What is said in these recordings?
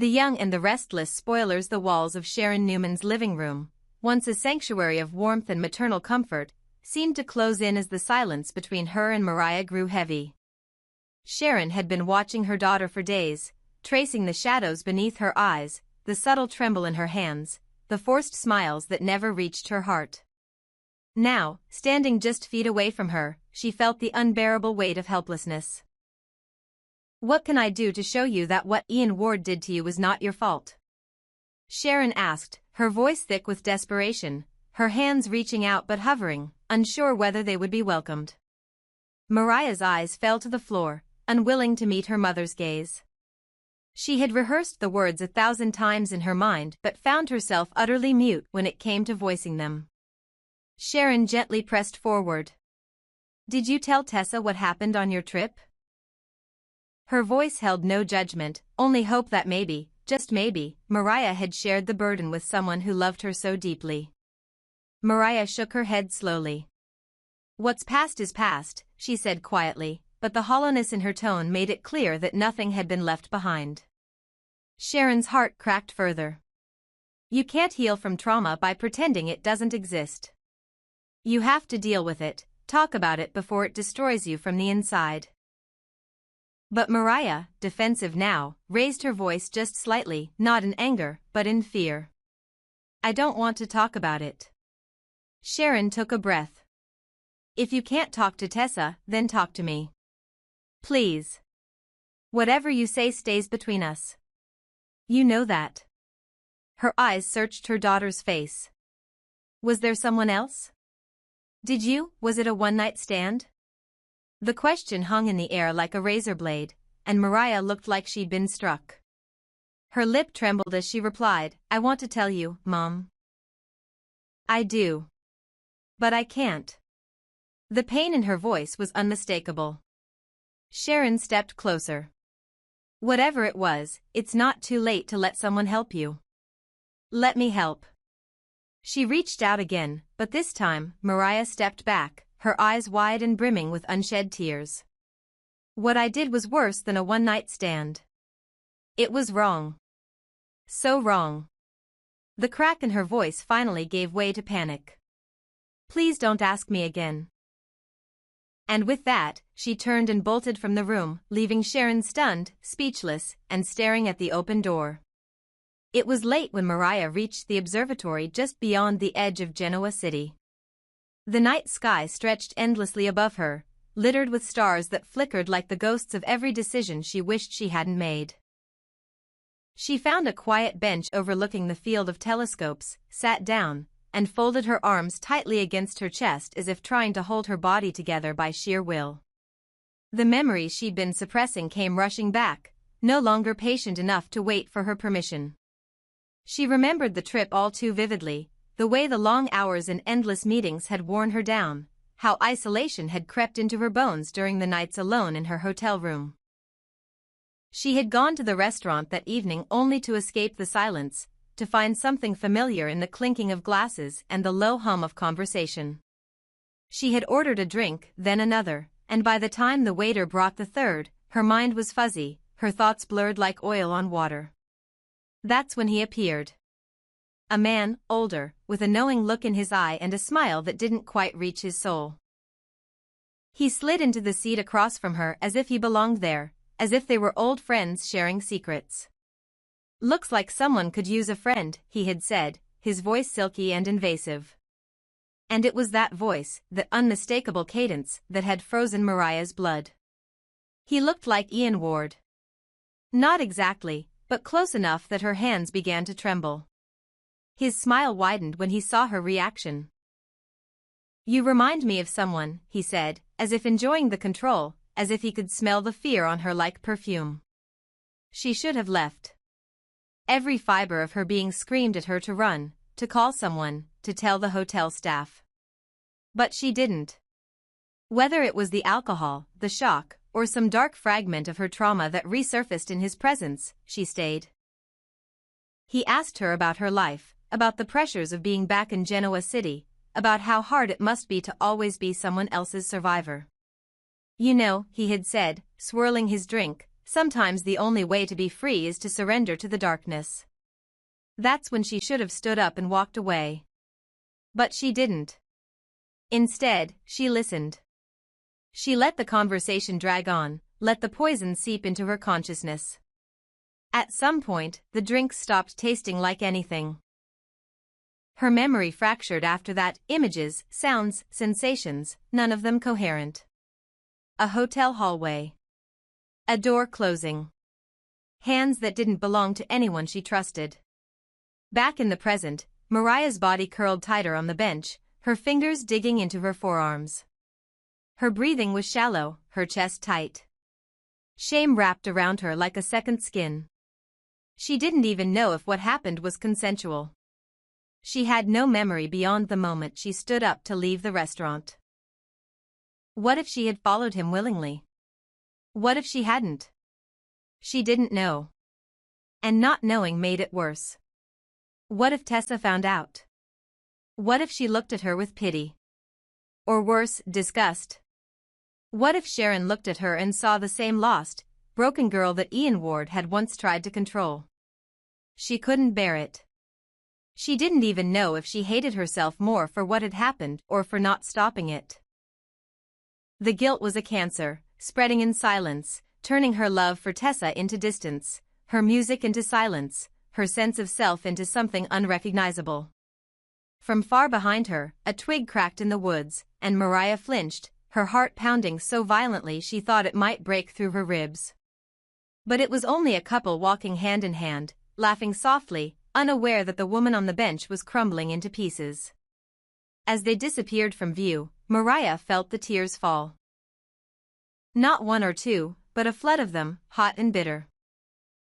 The young and the restless spoilers. The walls of Sharon Newman's living room, once a sanctuary of warmth and maternal comfort, seemed to close in as the silence between her and Mariah grew heavy. Sharon had been watching her daughter for days, tracing the shadows beneath her eyes, the subtle tremble in her hands, the forced smiles that never reached her heart. Now, standing just feet away from her, she felt the unbearable weight of helplessness. "What can I do to show you that what Ian Ward did to you was not your fault?" Sharon asked, her voice thick with desperation, her hands reaching out but hovering, unsure whether they would be welcomed. Mariah's eyes fell to the floor, unwilling to meet her mother's gaze. She had rehearsed the words 1,000 times in her mind but found herself utterly mute when it came to voicing them. Sharon gently pressed forward. "Did you tell Tessa what happened on your trip?" Her voice held no judgment, only hope that maybe, just maybe, Mariah had shared the burden with someone who loved her so deeply. Mariah shook her head slowly. "What's past is past," she said quietly, but the hollowness in her tone made it clear that nothing had been left behind. Sharon's heart cracked further. "You can't heal from trauma by pretending it doesn't exist. You have to deal with it, talk about it before it destroys you from the inside." But Mariah, defensive now, raised her voice just slightly, not in anger, but in fear. "I don't want to talk about it." Sharon took a breath. "If you can't talk to Tessa, then talk to me. Please. Whatever you say stays between us. You know that." Her eyes searched her daughter's face. "Was there someone else? Was it a one-night stand?" The question hung in the air like a razor blade, and Mariah looked like she'd been struck. Her lip trembled as she replied, "I want to tell you, Mom. I do. But I can't." The pain in her voice was unmistakable. Sharon stepped closer. "Whatever it was, it's not too late to let someone help you. Let me help." She reached out again, but this time, Mariah stepped back, her eyes wide and brimming with unshed tears. "What I did was worse than a one-night stand. It was wrong. So wrong." The crack in her voice finally gave way to panic. "Please don't ask me again." And with that, she turned and bolted from the room, leaving Sharon stunned, speechless, and staring at the open door. It was late when Mariah reached the observatory just beyond the edge of Genoa City. The night sky stretched endlessly above her, littered with stars that flickered like the ghosts of every decision she wished she hadn't made. She found a quiet bench overlooking the field of telescopes, sat down, and folded her arms tightly against her chest as if trying to hold her body together by sheer will. The memories she'd been suppressing came rushing back, no longer patient enough to wait for her permission. She remembered the trip all too vividly, the way the long hours and endless meetings had worn her down, how isolation had crept into her bones during the nights alone in her hotel room. She had gone to the restaurant that evening only to escape the silence, to find something familiar in the clinking of glasses and the low hum of conversation. She had ordered a drink, then another, and by the time the waiter brought the third, her mind was fuzzy, her thoughts blurred like oil on water. That's when he appeared. A man, older, with a knowing look in his eye and a smile that didn't quite reach his soul. He slid into the seat across from her as if he belonged there, as if they were old friends sharing secrets. "Looks like someone could use a friend," he had said, his voice silky and invasive. And it was that voice, that unmistakable cadence, that had frozen Mariah's blood. He looked like Ian Ward. Not exactly, but close enough that her hands began to tremble. His smile widened when he saw her reaction. "You remind me of someone," he said, as if enjoying the control, as if he could smell the fear on her like perfume. She should have left. Every fiber of her being screamed at her to run, to call someone, to tell the hotel staff. But she didn't. Whether it was the alcohol, the shock, or some dark fragment of her trauma that resurfaced in his presence, she stayed. He asked her about her life, about the pressures of being back in Genoa City, about how hard it must be to always be someone else's survivor. "You know," he had said, swirling his drink, sometimes the only way to be free is to surrender to the darkness. That's when she should have stood up and walked away. But she didn't. Instead, she listened. She let the conversation drag on, let the poison seep into her consciousness. At some point, the drink stopped tasting like anything. Her memory fractured after that, images, sounds, sensations, none of them coherent. A hotel hallway. A door closing. Hands that didn't belong to anyone she trusted. Back in the present, Mariah's body curled tighter on the bench, her fingers digging into her forearms. Her breathing was shallow, her chest tight. Shame wrapped around her like a second skin. She didn't even know if what happened was consensual. She had no memory beyond the moment she stood up to leave the restaurant. What if she had followed him willingly? What if she hadn't? She didn't know. And not knowing made it worse. What if Tessa found out? What if she looked at her with pity? Or worse, disgust? What if Sharon looked at her and saw the same lost, broken girl that Y&R had once tried to control? She couldn't bear it. She didn't even know if she hated herself more for what had happened or for not stopping it. The guilt was a cancer, spreading in silence, turning her love for Tessa into distance, her music into silence, her sense of self into something unrecognizable. From far behind her, a twig cracked in the woods, and Mariah flinched, her heart pounding so violently she thought it might break through her ribs. But it was only a couple walking hand in hand, laughing softly, unaware that the woman on the bench was crumbling into pieces. As they disappeared from view, Mariah felt the tears fall. Not one or two, but a flood of them, hot and bitter.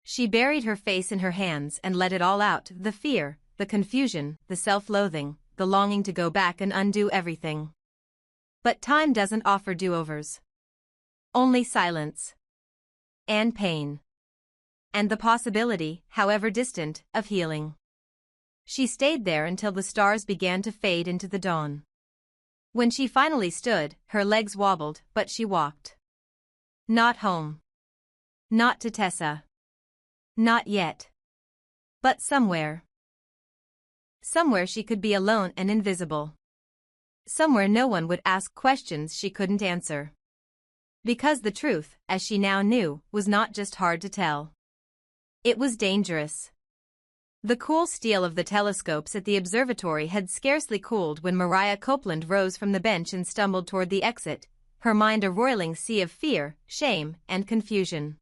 She buried her face in her hands and let it all out, the fear, the confusion, the self-loathing, the longing to go back and undo everything. But time doesn't offer do-overs. Only silence. And pain. And the possibility, however distant, of healing. She stayed there until the stars began to fade into the dawn. When she finally stood, her legs wobbled, but she walked. Not home. Not to Tessa. Not yet. But somewhere. Somewhere she could be alone and invisible. Somewhere no one would ask questions she couldn't answer. Because the truth, as she now knew, was not just hard to tell. It was dangerous. The cool steel of the telescopes at the observatory had scarcely cooled when Mariah Copeland rose from the bench and stumbled toward the exit, her mind a roiling sea of fear, shame, and confusion.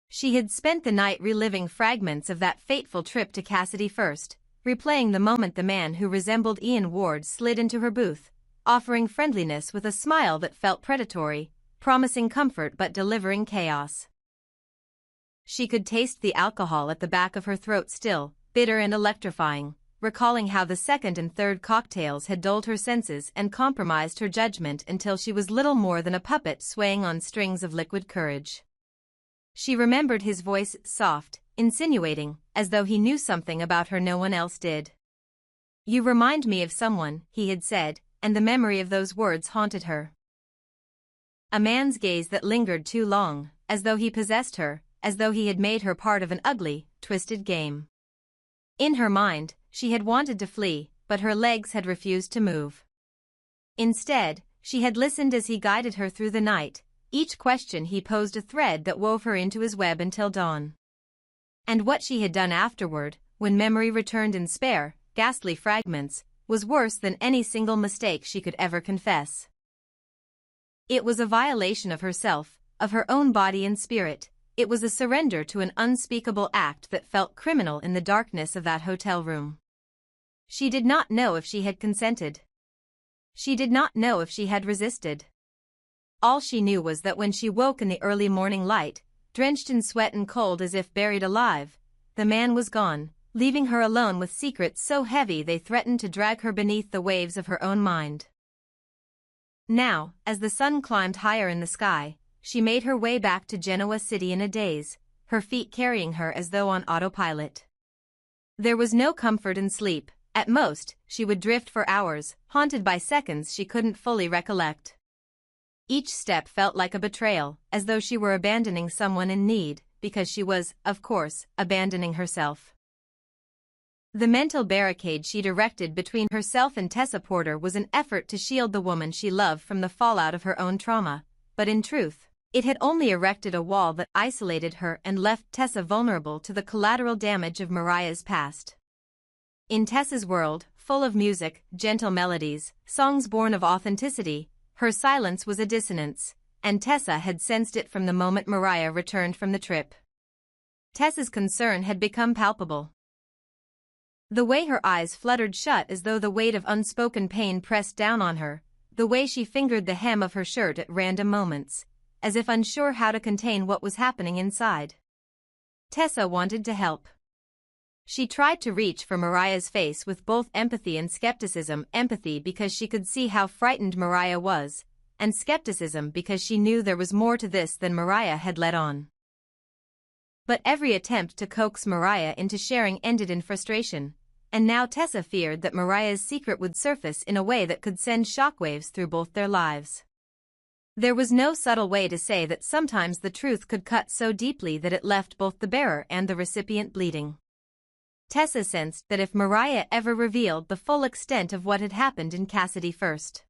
She had spent the night reliving fragments of that fateful trip to Cassidy First, replaying the moment the man who resembled Y&R slid into her booth, offering friendliness with a smile that felt predatory, promising comfort but delivering chaos. She could taste the alcohol at the back of her throat still, bitter and electrifying, recalling how the second and third cocktails had dulled her senses and compromised her judgment until she was little more than a puppet swaying on strings of liquid courage. She remembered his voice, soft, insinuating, as though he knew something about her no one else did. "You remind me of someone," he had said, and the memory of those words haunted her. A man's gaze that lingered too long, as though he possessed her, as though he had made her part of an ugly, twisted game. In her mind, she had wanted to flee, but her legs had refused to move. Instead, she had listened as he guided her through the night, each question he posed a thread that wove her into his web until dawn. And what she had done afterward, when memory returned in spare, ghastly fragments, was worse than any single mistake she could ever confess. It was a violation of herself, of her own body and spirit. It was a surrender to an unspeakable act that felt criminal in the darkness of that hotel room. She did not know if she had consented. She did not know if she had resisted. All she knew was that when she woke in the early morning light, drenched in sweat and cold as if buried alive, the man was gone, leaving her alone with secrets so heavy they threatened to drag her beneath the waves of her own mind. Now, as the sun climbed higher in the sky, she made her way back to Genoa City in a daze, her feet carrying her as though on autopilot. There was no comfort in sleep. At most, she would drift for hours, haunted by seconds she couldn't fully recollect. Each step felt like a betrayal, as though she were abandoning someone in need, because she was, of course, abandoning herself. The mental barricade she'd erected between herself and Tessa Porter was an effort to shield the woman she loved from the fallout of her own trauma, but in truth, it had only erected a wall that isolated her and left Tessa vulnerable to the collateral damage of Mariah's past. In Tessa's world, full of music, gentle melodies, songs born of authenticity, her silence was a dissonance, and Tessa had sensed it from the moment Mariah returned from the trip. Tessa's concern had become palpable. The way her eyes fluttered shut as though the weight of unspoken pain pressed down on her, the way she fingered the hem of her shirt at random moments, as if unsure how to contain what was happening inside. Tessa wanted to help. She tried to reach for Mariah's face with both empathy and skepticism, empathy because she could see how frightened Mariah was, and skepticism because she knew there was more to this than Mariah had let on. But every attempt to coax Mariah into sharing ended in frustration, and now Tessa feared that Mariah's secret would surface in a way that could send shockwaves through both their lives. There was no subtle way to say that sometimes the truth could cut so deeply that it left both the bearer and the recipient bleeding. Tessa sensed that if Mariah ever revealed the full extent of what had happened in Cassidy first,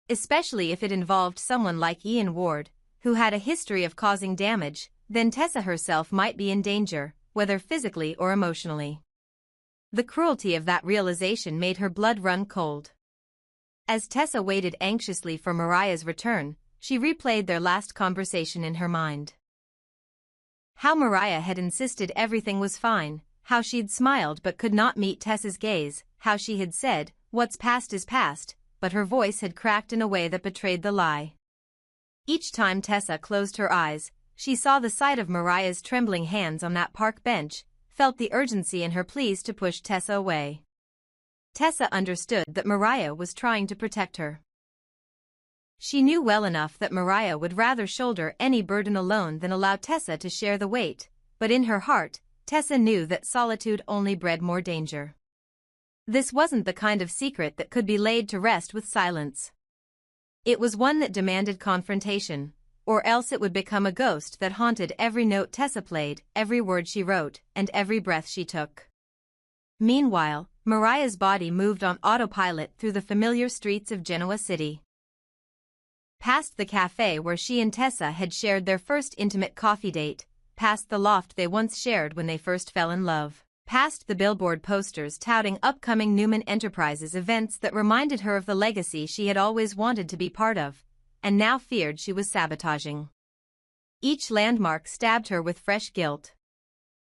especially if it involved someone like Ian Ward, who had a history of causing damage, then Tessa herself might be in danger, whether physically or emotionally. The cruelty of that realization made her blood run cold. As Tessa waited anxiously for Mariah's return, she replayed their last conversation in her mind. How Mariah had insisted everything was fine, how she'd smiled but could not meet Tessa's gaze, how she had said, "What's past is past," but her voice had cracked in a way that betrayed the lie. Each time Tessa closed her eyes, she saw the sight of Mariah's trembling hands on that park bench, felt the urgency in her pleas to push Tessa away. Tessa understood that Mariah was trying to protect her. She knew well enough that Mariah would rather shoulder any burden alone than allow Tessa to share the weight, but in her heart, Tessa knew that solitude only bred more danger. This wasn't the kind of secret that could be laid to rest with silence. It was one that demanded confrontation, or else it would become a ghost that haunted every note Tessa played, every word she wrote, and every breath she took. Meanwhile, Mariah's body moved on autopilot through the familiar streets of Genoa City. Past the cafe where she and Tessa had shared their first intimate coffee date, past the loft they once shared when they first fell in love, past the billboard posters touting upcoming Newman Enterprises events that reminded her of the legacy she had always wanted to be part of, and now feared she was sabotaging. Each landmark stabbed her with fresh guilt.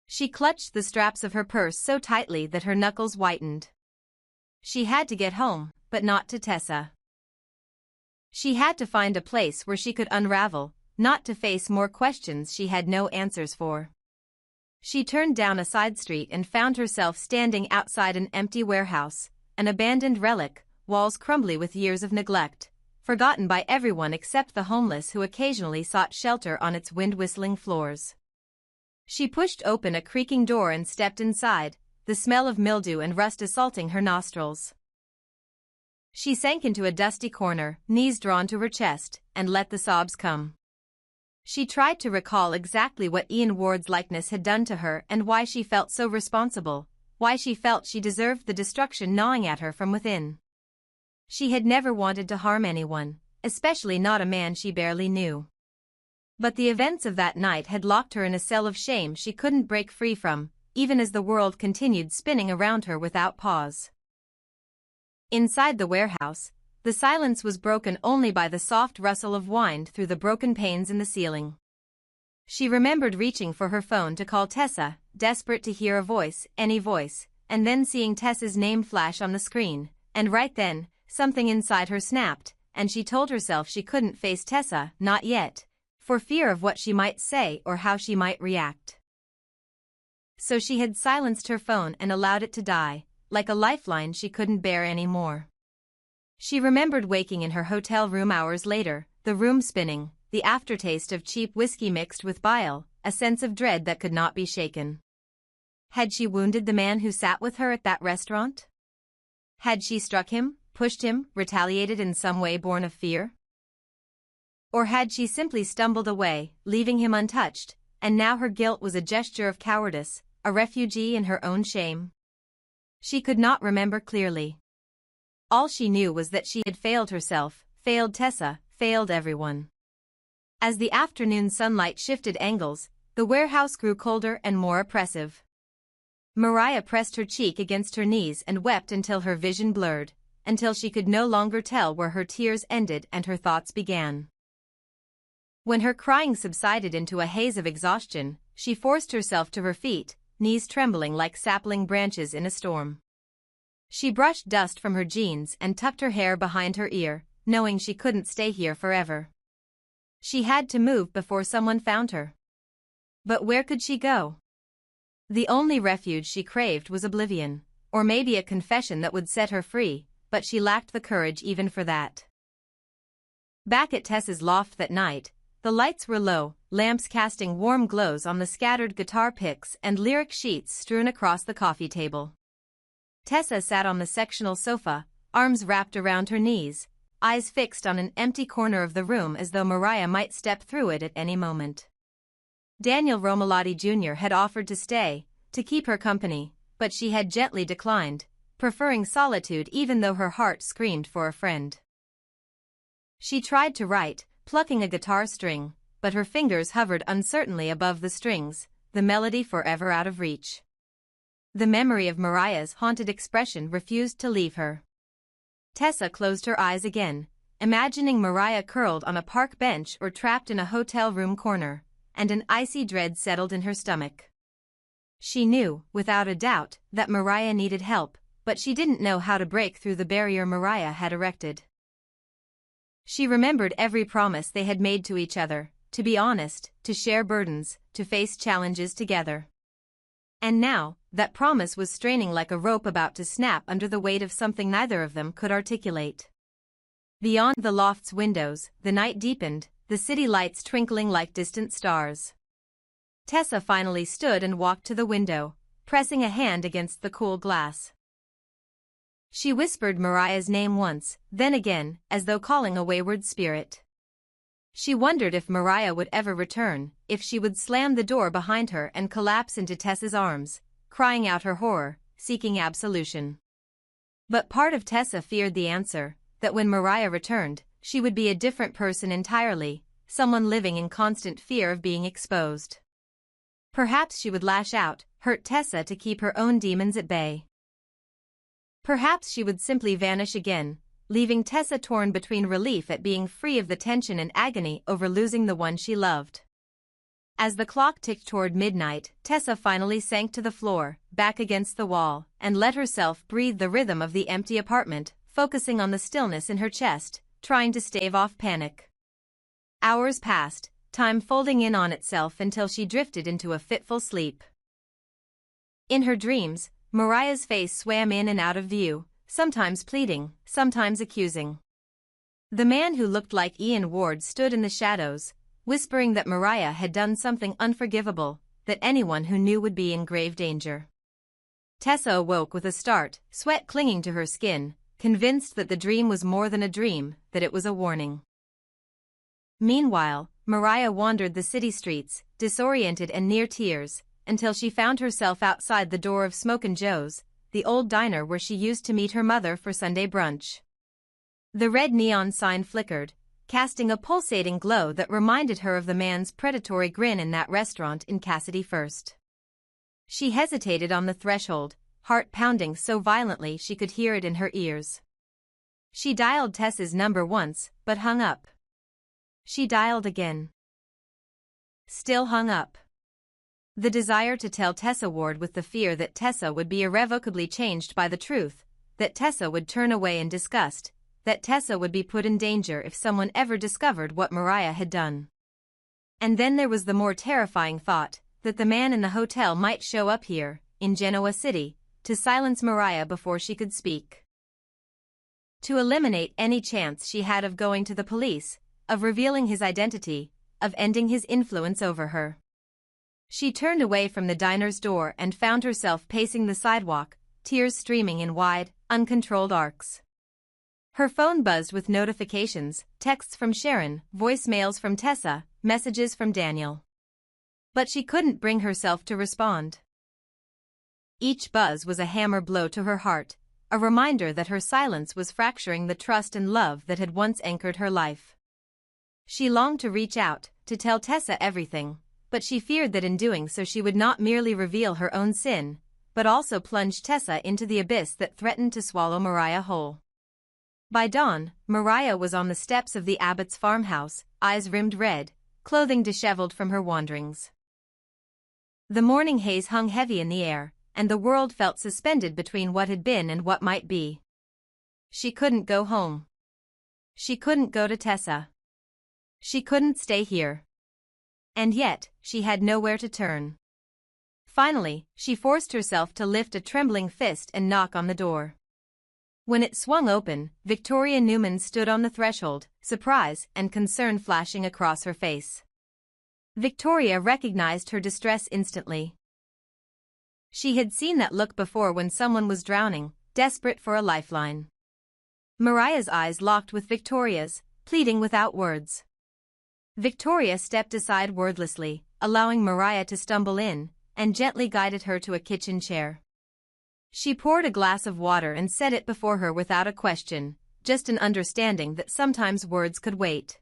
She clutched the straps of her purse so tightly that her knuckles whitened. She had to get home, but not to Tessa. She had to find a place where she could unravel, not to face more questions she had no answers for. She turned down a side street and found herself standing outside an empty warehouse, an abandoned relic, walls crumbly with years of neglect, forgotten by everyone except the homeless who occasionally sought shelter on its wind-whistling floors. She pushed open a creaking door and stepped inside, the smell of mildew and rust assaulting her nostrils. She sank into a dusty corner, knees drawn to her chest, and let the sobs come. She tried to recall exactly what Ian Ward's likeness had done to her and why she felt so responsible, why she felt she deserved the destruction gnawing at her from within. She had never wanted to harm anyone, especially not a man she barely knew. But the events of that night had locked her in a cell of shame she couldn't break free from, even as the world continued spinning around her without pause. Inside the warehouse, the silence was broken only by the soft rustle of wind through the broken panes in the ceiling. She remembered reaching for her phone to call Tessa, desperate to hear a voice, any voice, and then seeing Tessa's name flash on the screen, and right then, something inside her snapped, and she told herself she couldn't face Tessa, not yet, for fear of what she might say or how she might react. So she had silenced her phone and allowed it to die, like a lifeline she couldn't bear anymore. She remembered waking in her hotel room hours later, the room spinning, the aftertaste of cheap whiskey mixed with bile, a sense of dread that could not be shaken. Had she wounded the man who sat with her at that restaurant? Had she struck him, pushed him, retaliated in some way born of fear? Or had she simply stumbled away, leaving him untouched, and now her guilt was a gesture of cowardice, a refugee in her own shame? She could not remember clearly. All she knew was that she had failed herself, failed Tessa, failed everyone. As the afternoon sunlight shifted angles, the warehouse grew colder and more oppressive. Mariah pressed her cheek against her knees and wept until her vision blurred, until she could no longer tell where her tears ended and her thoughts began. When her crying subsided into a haze of exhaustion, she forced herself to her feet, knees trembling like sapling branches in a storm. She brushed dust from her jeans and tucked her hair behind her ear, knowing she couldn't stay here forever. She had to move before someone found her. But where could she go? The only refuge she craved was oblivion, or maybe a confession that would set her free, but she lacked the courage even for that. Back at Tessa's loft that night, the lights were low, lamps casting warm glows on the scattered guitar picks and lyric sheets strewn across the coffee table. Tessa sat on the sectional sofa, arms wrapped around her knees, eyes fixed on an empty corner of the room as though Mariah might step through it at any moment. Daniel Romalotti Jr. had offered to stay, to keep her company, but she had gently declined, preferring solitude even though her heart screamed for a friend. She tried to write, plucking a guitar string, but her fingers hovered uncertainly above the strings, the melody forever out of reach. The memory of Mariah's haunted expression refused to leave her. Tessa closed her eyes again, imagining Mariah curled on a park bench or trapped in a hotel room corner, and an icy dread settled in her stomach. She knew, without a doubt, that Mariah needed help, but she didn't know how to break through the barrier Mariah had erected. She remembered every promise they had made to each other, to be honest, to share burdens, to face challenges together. And now, that promise was straining like a rope about to snap under the weight of something neither of them could articulate. Beyond the loft's windows, the night deepened, the city lights twinkling like distant stars. Tessa finally stood and walked to the window, pressing a hand against the cool glass. She whispered Mariah's name once, then again, as though calling a wayward spirit. She wondered if Mariah would ever return, if she would slam the door behind her and collapse into Tessa's arms, crying out her horror, seeking absolution. But part of Tessa feared the answer, that when Mariah returned, she would be a different person entirely, someone living in constant fear of being exposed. Perhaps she would lash out, hurt Tessa to keep her own demons at bay. Perhaps she would simply vanish again, leaving Tessa torn between relief at being free of the tension and agony over losing the one she loved. As the clock ticked toward midnight, Tessa finally sank to the floor, back against the wall, and let herself breathe the rhythm of the empty apartment, focusing on the stillness in her chest, trying to stave off panic. Hours passed, time folding in on itself until she drifted into a fitful sleep. In her dreams, Mariah's face swam in and out of view, sometimes pleading, sometimes accusing. The man who looked like Ian Ward stood in the shadows, whispering that Mariah had done something unforgivable, that anyone who knew would be in grave danger. Tessa awoke with a start, sweat clinging to her skin, convinced that the dream was more than a dream, that it was a warning. Meanwhile, Mariah wandered the city streets, disoriented and near tears, until she found herself outside the door of Smokin' Joe's, the old diner where she used to meet her mother for Sunday brunch. The red neon sign flickered, casting a pulsating glow that reminded her of the man's predatory grin in that restaurant in Cassidy First. She hesitated on the threshold, heart pounding so violently she could hear it in her ears. She dialed Tessa's number once, but hung up. She dialed again. Still hung up. The desire to tell Tessa warred with the fear that Tessa would be irrevocably changed by the truth, that Tessa would turn away in disgust, that Tessa would be put in danger if someone ever discovered what Mariah had done. And then there was the more terrifying thought, that the man in the hotel might show up here, in Genoa City, to silence Mariah before she could speak. To eliminate any chance she had of going to the police, of revealing his identity, of ending his influence over her. She turned away from the diner's door and found herself pacing the sidewalk, tears streaming in wide, uncontrolled arcs. Her phone buzzed with notifications, texts from Sharon, voicemails from Tessa, messages from Daniel. But she couldn't bring herself to respond. Each buzz was a hammer blow to her heart, a reminder that her silence was fracturing the trust and love that had once anchored her life. She longed to reach out, to tell Tessa everything, but she feared that in doing so she would not merely reveal her own sin, but also plunge Tessa into the abyss that threatened to swallow Mariah whole. By dawn, Mariah was on the steps of the Abbott's farmhouse, eyes rimmed red, clothing disheveled from her wanderings. The morning haze hung heavy in the air, and the world felt suspended between what had been and what might be. She couldn't go home. She couldn't go to Tessa. She couldn't stay here. And yet, she had nowhere to turn. Finally, she forced herself to lift a trembling fist and knock on the door. When it swung open, Victoria Newman stood on the threshold, surprise and concern flashing across her face. Victoria recognized her distress instantly. She had seen that look before when someone was drowning, desperate for a lifeline. Mariah's eyes locked with Victoria's, pleading without words. Victoria stepped aside wordlessly, allowing Mariah to stumble in, and gently guided her to a kitchen chair. She poured a glass of water and set it before her without a question, just an understanding that sometimes words could wait.